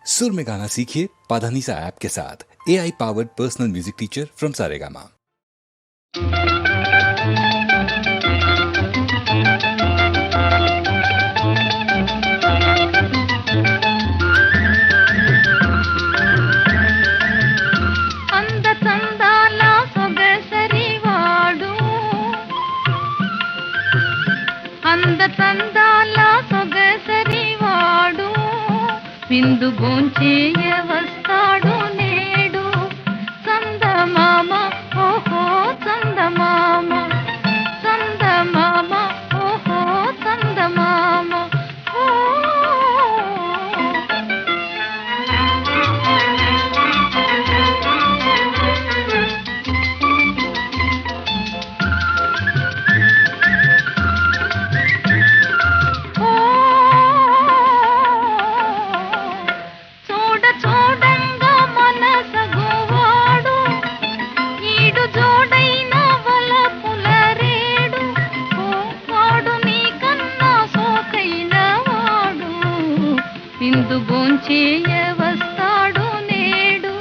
सुर में गाना सीखिए पाधानीसा ऐप के साथ। AI powered personal music teacher from Saregama. అందతందాల సొగసరివాడు విందు భోంచేయ వస్తాడు నేడు. చందమామ ఓహో చందమామ, చందమామ ఓహో చందమామ. విందు భోంచేయ వస్తాడు నేడు.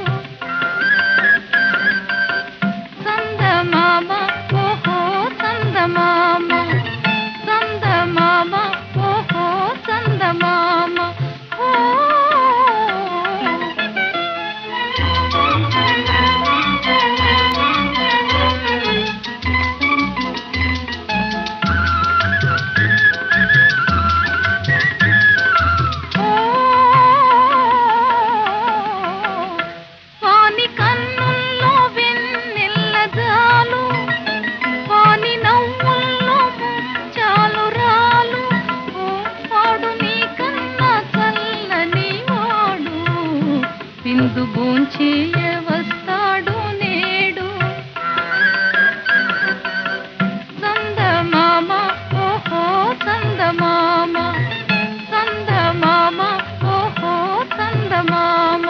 చందమామ ఓహో చందమామ, చందమామ ఓహో చందమామ. విందు భోంచేయ వస్తాడు నేడు. చందమామ ఓహో చందమామ, చందమామ ఓహో చందమామ.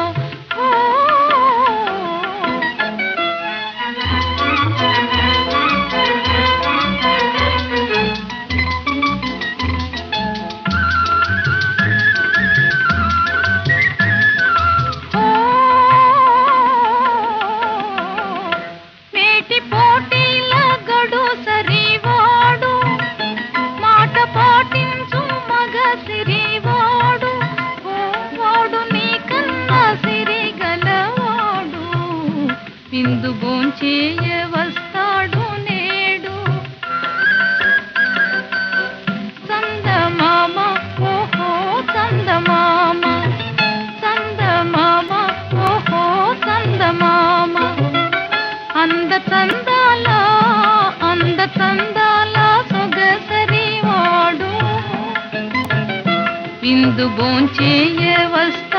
పోటీల గడు సరివాడు, మాట పాటించు మగ సిరివాడు, వాడు నీకన్నా సిరిగలవాడు. విందు భోంచేయ వస్తాడు నేడు. చందమామ ఓహో చందమామ, చందమామ ఓహో చందమామ. అందతందాల సొగసరివాడు విందు భోంచేయ వస్తాడు.